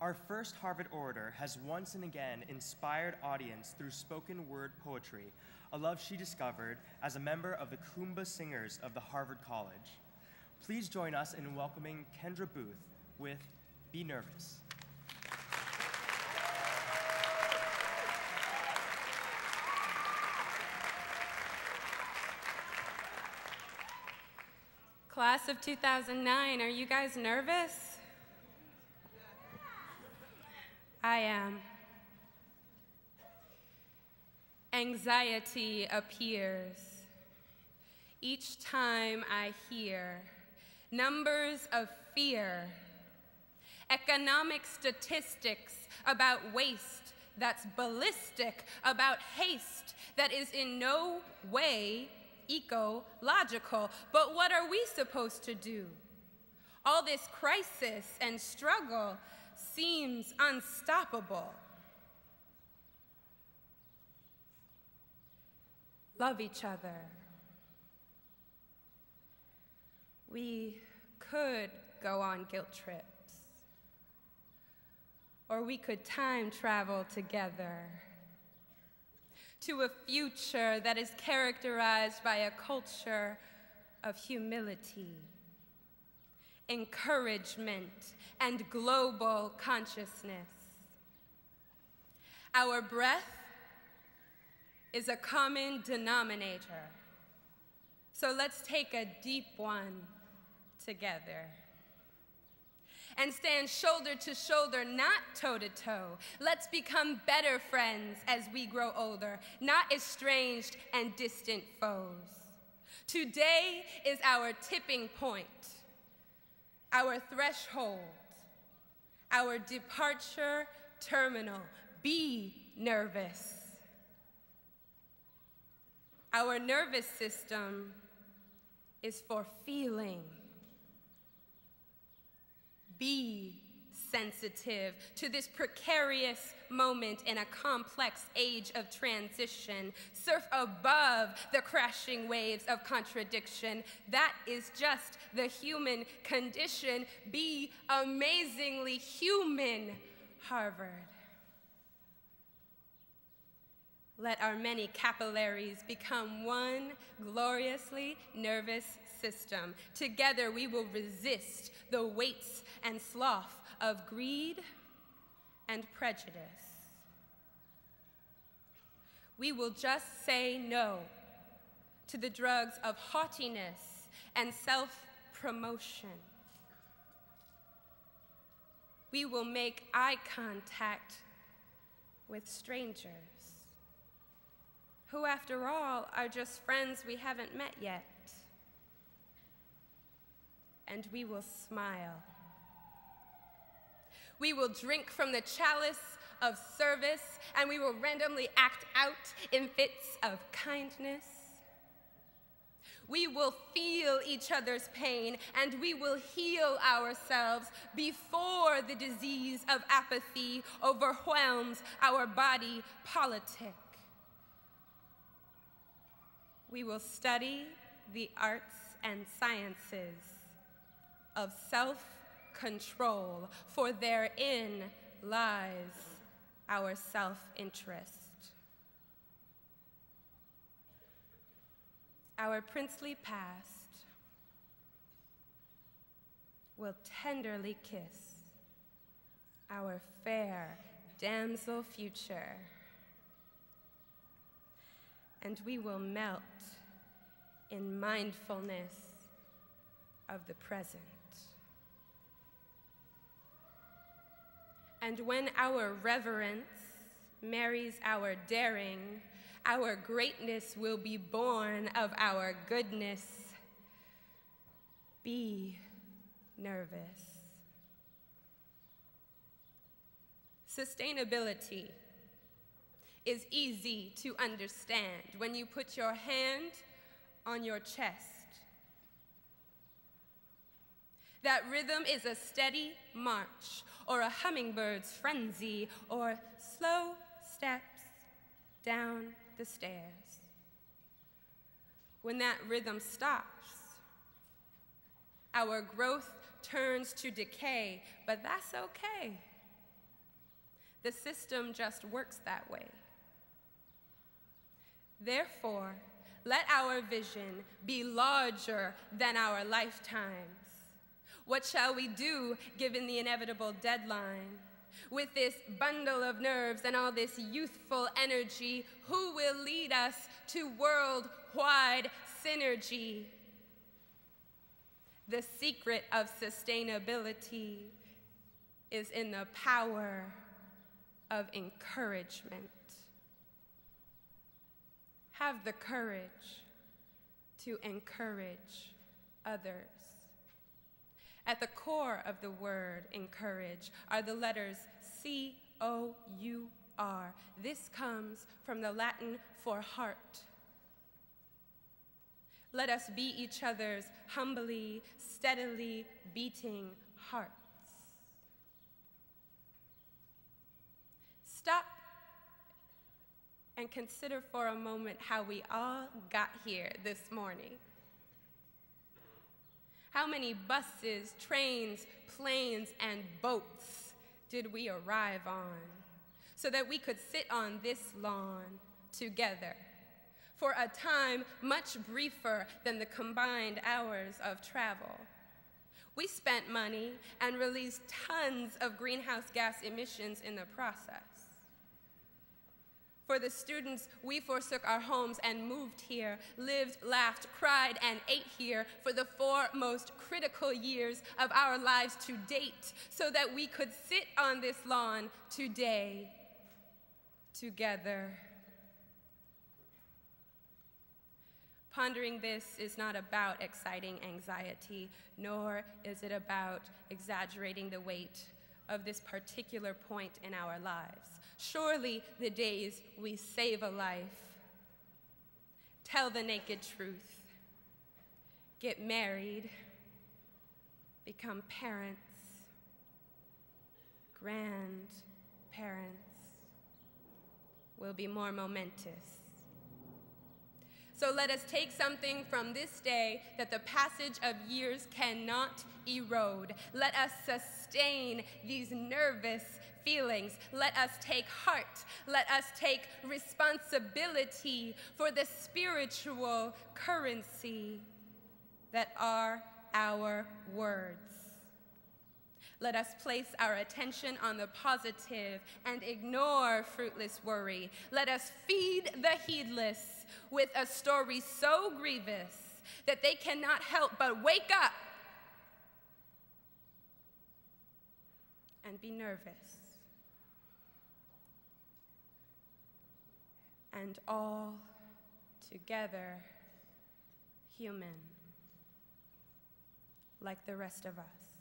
Our first Harvard orator has once and again inspired audience through spoken word poetry, a love she discovered as a member of the Kumbha Singers of the Harvard College. Please join us in welcoming Kendra Boothe with Be Nervous. Class of 2009, are you guys nervous? I am. Anxiety appears each time I hear numbers of fear, economic statistics about waste that's ballistic, about haste that is in no way ecological. But what are we supposed to do? All this crisis and struggle seems unstoppable. Love each other. We could go on guilt trips, or we could time travel together to a future that is characterized by a culture of humility, encouragement, and global consciousness. Our breath is a common denominator. So let's take a deep one together and stand shoulder to shoulder, not toe to toe. Let's become better friends as we grow older, not estranged and distant foes. Today is our tipping point, our threshold, our departure terminal. Be nervous. Our nervous system is for feeling. Be sensitive to this precarious moment in a complex age of transition. Surf above the crashing waves of contradiction. That is just the human condition. Be amazingly human, Harvard. Let our many capillaries become one gloriously nervous system. Together we will resist the weights and sloth of greed and prejudice. We will just say no to the drugs of haughtiness and self-promotion. We will make eye contact with strangers, who, after all, are just friends we haven't met yet. And we will smile. We will drink from the chalice of service, and we will randomly act out in fits of kindness. We will feel each other's pain, and we will heal ourselves before the disease of apathy overwhelms our body politic. We will study the arts and sciences of self-control, for therein lies our self-interest. Our princely past will tenderly kiss our fair damsel future, and we will melt in mindfulness of the present. And when our reverence marries our daring, our greatness will be born of our goodness. Be nervous. Sustainability is easy to understand when you put your hand on your chest. That rhythm is a steady march, or a hummingbird's frenzy, or slow steps down the stairs. When that rhythm stops, our growth turns to decay, but that's okay. The system just works that way. Therefore, let our vision be larger than our lifetimes. What shall we do given the inevitable deadline? With this bundle of nerves and all this youthful energy, who will lead us to worldwide synergy? The secret of sustainability is in the power of encouragement. Have the courage to encourage others. At the core of the word encourage are the letters C-O-U-R. This comes from the Latin for heart. Let us be each other's humbly, steadily beating hearts. Stop and consider for a moment how we all got here this morning. How many buses, trains, planes, and boats did we arrive on so that we could sit on this lawn together for a time much briefer than the combined hours of travel? We spent money and released tons of greenhouse gas emissions in the process. For the students, we forsook our homes and moved here, lived, laughed, cried, and ate here for the 4 most critical years of our lives to date, so that we could sit on this lawn today, together. Pondering this is not about exciting anxiety, nor is it about exaggerating the weight of this particular point in our lives. Surely the days we save a life, tell the naked truth, get married, become parents, grandparents, will be more momentous. So let us take something from this day that the passage of years cannot erode. Let us sustain these nervous feelings. Let us take heart. Let us take responsibility for the spiritual currency that are our words. Let us place our attention on the positive and ignore fruitless worry. Let us feed the heedless with a story so grievous that they cannot help but wake up and be nervous. And all together human, like the rest of us.